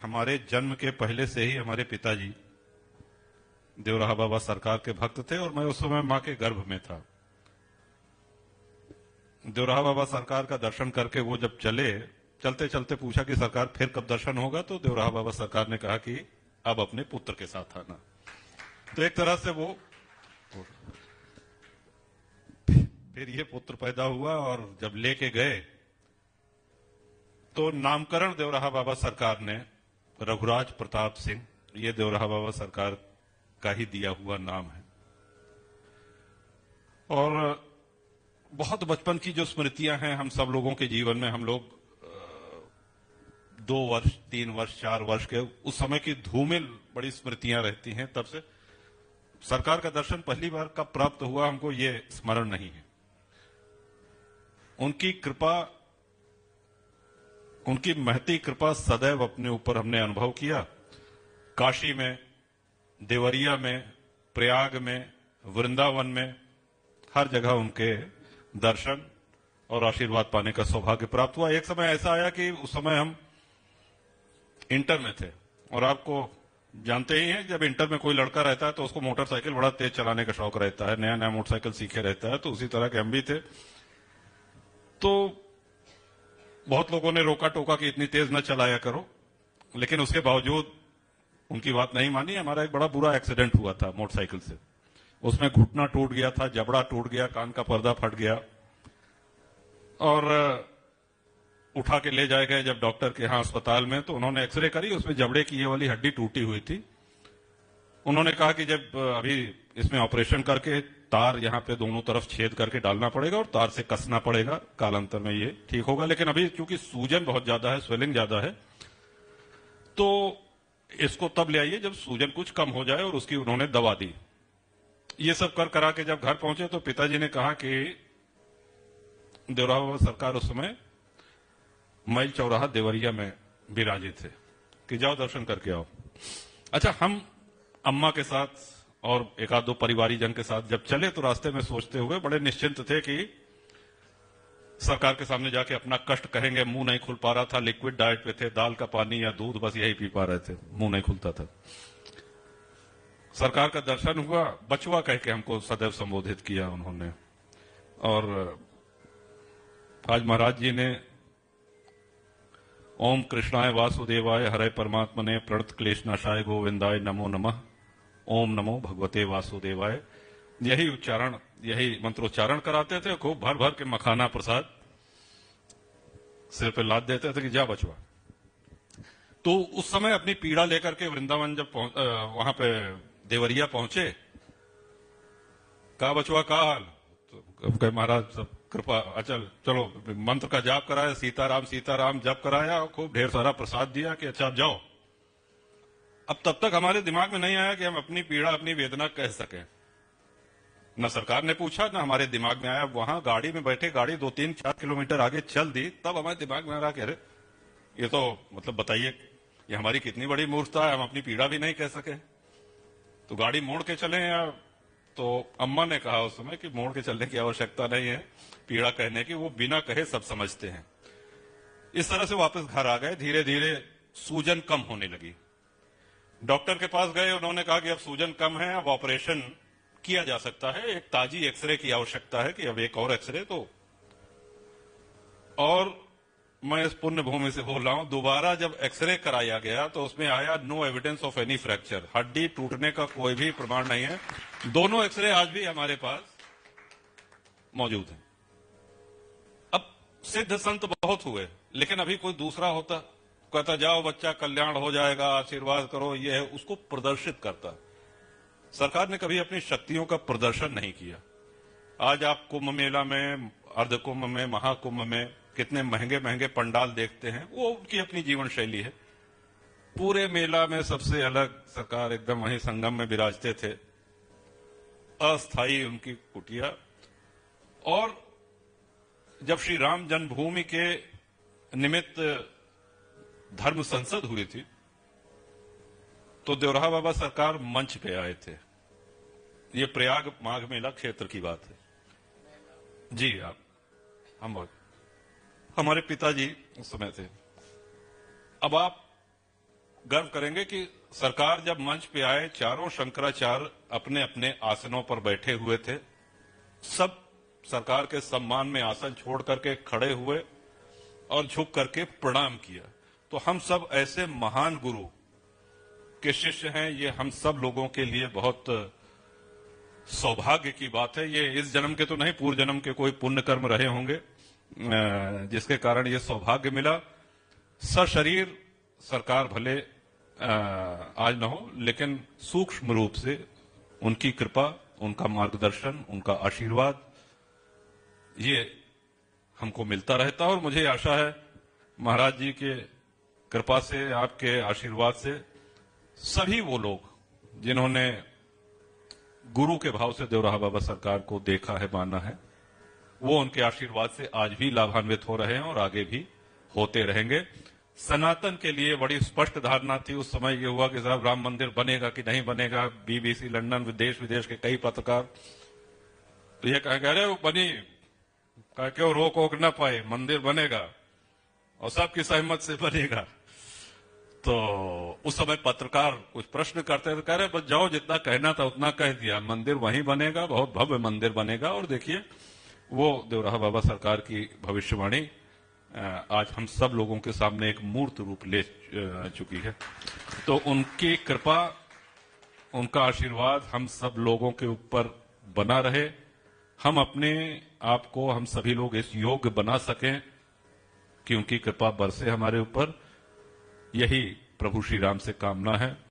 हमारे जन्म के पहले से ही हमारे पिताजी देवराहा बाबा सरकार के भक्त थे और मैं उस समय मां के गर्भ में था। देवराहा बाबा सरकार का दर्शन करके वो जब चलते चलते पूछा कि सरकार फिर कब दर्शन होगा, तो देवराहा बाबा सरकार ने कहा कि अब अपने पुत्र के साथ आना। तो एक तरह से वो फिर ये पुत्र पैदा हुआ और जब लेके गए तो नामकरण देवराहा बाबा सरकार ने रघुराज प्रताप सिंह, ये देवराहा बाबा सरकार का ही दिया हुआ नाम है। और बहुत बचपन की जो स्मृतियां हैं हम सब लोगों के जीवन में, हम लोग 2 वर्ष 3 वर्ष 4 वर्ष के उस समय की धूमिल बड़ी स्मृतियां रहती हैं। तब से सरकार का दर्शन पहली बार कब प्राप्त हुआ हमको ये स्मरण नहीं है। उनकी कृपा, उनकी महती कृपा सदैव अपने ऊपर हमने अनुभव किया। काशी में, देवरिया में, प्रयाग में, वृंदावन में, हर जगह उनके दर्शन और आशीर्वाद पाने का सौभाग्य प्राप्त हुआ। एक समय ऐसा आया कि उस समय हम इंटर में थे और आपको जानते ही हैं जब इंटर में कोई लड़का रहता है तो उसको मोटरसाइकिल बड़ा तेज चलाने का शौक रहता है, नया नया मोटरसाइकिल सीखे रहता है। तो उसी तरह के हम भी थे। तो बहुत लोगों ने रोका टोका कि इतनी तेज न चलाया करो, लेकिन उसके बावजूद उनकी बात नहीं मानी। हमारा एक बड़ा बुरा एक्सीडेंट हुआ था मोटरसाइकिल से। उसमें घुटना टूट गया था, जबड़ा टूट गया, कान का पर्दा फट गया और उठा के ले जाए गए जब डॉक्टर के यहाँ अस्पताल में, तो उन्होंने एक्सरे करी, उसमें जबड़े की ये वाली हड्डी टूटी हुई थी। उन्होंने कहा कि जब अभी इसमें ऑपरेशन करके तार यहाँ पे दोनों तरफ छेद करके डालना पड़ेगा और तार से कसना पड़ेगा, कालांतर में ये ठीक होगा। लेकिन अभी क्योंकि सूजन बहुत ज्यादा है, स्वेलिंग ज्यादा है, तो इसको तब ले आइए जब सूजन कुछ कम हो जाए, और उसकी उन्होंने दवा दी। ये सब कर करा के जब घर पहुंचे तो पिताजी ने कहा कि देवराहा बाबा सरकार उस समय मैल चौराहा देवरिया में विराजित थे कि जाओ दर्शन करके आओ। अच्छा, हम अम्मा के साथ और एक आध दो परिवारीजन के साथ जब चले तो रास्ते में सोचते हुए बड़े निश्चिंत थे कि सरकार के सामने जाके अपना कष्ट कहेंगे। मुंह नहीं खुल पा रहा था, लिक्विड डाइट पे थे, दाल का पानी या दूध बस यही पी पा रहे थे, मुंह नहीं खुलता था। सरकार का दर्शन हुआ, बचवा कह के हमको सदैव संबोधित किया उन्होंने। और आज महाराज जी ने ओम कृष्णाय वासुदेवाय हरे परमात्मने प्रणत क्लेशनाशाय गोविंदाय नमो नमः, ओम नमो भगवते वासुदेवाय, यही उच्चारण, यही मंत्रोच्चारण कराते थे। खूब भर भर के मखाना प्रसाद सिर पे लाद देते थे कि जा बचवा। तो उस समय अपनी पीड़ा लेकर के वृंदावन जब वहां पे देवरिया पहुंचे, कहा बचवा का हाल, तो कहे महाराज सब कृपा, अचल चलो मंत्र का जाप कराया, सीताराम सीताराम जप कराया और खूब ढेर सारा प्रसाद दिया कि अच्छा जाओ। अब तब तक हमारे दिमाग में नहीं आया कि हम अपनी पीड़ा, अपनी वेदना कह सकें। न सरकार ने पूछा, न हमारे दिमाग में आया। वहां गाड़ी में बैठे, गाड़ी 2-3-4 किलोमीटर आगे चल दी, तब हमारे दिमाग में आ रहा कि अरे ये तो मतलब बताइए ये हमारी कितनी बड़ी मूर्खता है, हम अपनी पीड़ा भी नहीं कह सके। तो गाड़ी मोड़ के चले या, तो अम्मा ने कहा उस समय कि मोड़ के चलने की आवश्यकता नहीं है पीड़ा कहने की, वो बिना कहे सब समझते हैं। इस तरह से वापस घर आ गए। धीरे धीरे सूजन कम होने लगी। डॉक्टर के पास गए, उन्होंने कहा कि अब सूजन कम है, अब ऑपरेशन किया जा सकता है, एक ताजी एक्सरे की आवश्यकता है कि अब एक और एक्सरे। तो और मैं इस पुण्य भूमि से बोल रहा हूं, दोबारा जब एक्सरे कराया गया तो उसमें आया no evidence of any fracture, हड्डी टूटने का कोई भी प्रमाण नहीं है। दोनों एक्सरे आज भी हमारे पास मौजूद हैं। अब सिद्ध संत बहुत हुए, लेकिन अभी कोई दूसरा होता, कहता जाओ बच्चा कल्याण हो जाएगा, आशीर्वाद करो, ये है, उसको प्रदर्शित करता। सरकार ने कभी अपनी शक्तियों का प्रदर्शन नहीं किया। आज आप कुंभ मेला में, अर्ध कुंभ में, महाकुंभ में कितने महंगे महंगे पंडाल देखते हैं, वो उनकी अपनी जीवन शैली है। पूरे मेला में सबसे अलग सरकार एकदम वहीं संगम में विराजते थे, अस्थायी उनकी कुटिया। और जब श्री राम जन्मभूमि के निमित्त धर्म संसद हुई थी तो देवराहा बाबा सरकार मंच पे आए थे। ये प्रयाग माघ मेला क्षेत्र की बात है जी। आप हमारे पिताजी उस समय थे। अब आप गर्व करेंगे कि सरकार जब मंच पे आए, चारों शंकराचार्य अपने अपने आसनों पर बैठे हुए थे। सब सरकार के सम्मान में आसन छोड़ करके खड़े हुए और झुक करके प्रणाम किया। तो हम सब ऐसे महान गुरु के शिष्य हैं, ये हम सब लोगों के लिए बहुत सौभाग्य की बात है। ये इस जन्म के तो नहीं, पूर्व जन्म के कोई पुण्य कर्म रहे होंगे जिसके कारण ये सौभाग्य मिला। सशरीर सरकार भले आज न हो, लेकिन सूक्ष्म रूप से उनकी कृपा, उनका मार्गदर्शन, उनका आशीर्वाद ये हमको मिलता रहता है। और मुझे आशा है महाराज जी के कृपा से, आपके आशीर्वाद से, सभी वो लोग जिन्होंने गुरु के भाव से देवराहा बाबा सरकार को देखा है, माना है, वो उनके आशीर्वाद से आज भी लाभान्वित हो रहे हैं और आगे भी होते रहेंगे। सनातन के लिए बड़ी स्पष्ट धारणा थी उस समय, ये हुआ कि साहब राम मंदिर बनेगा कि नहीं बनेगा। बीबीसी लंदन, देश विदेश के कई पत्रकार तो ये कह रहे वो बनी, कह क्यों रोक वोक न पाए, मंदिर बनेगा और सबकी सहमत से बनेगा। तो उस समय पत्रकार कुछ प्रश्न करते थे, कह रहे बस जाओ, जितना कहना था उतना कह दिया, मंदिर वहीं बनेगा, बहुत भव्य मंदिर बनेगा। और देखिए वो देवराहा बाबा सरकार की भविष्यवाणी आज हम सब लोगों के सामने एक मूर्त रूप ले चुकी है। तो उनकी कृपा, उनका आशीर्वाद हम सब लोगों के ऊपर बना रहे। हम अपने आप को, हम सभी लोग इस योग्य बना सकें कि उनकी कृपा बरसे हमारे ऊपर। यही प्रभु श्री राम से कामना है।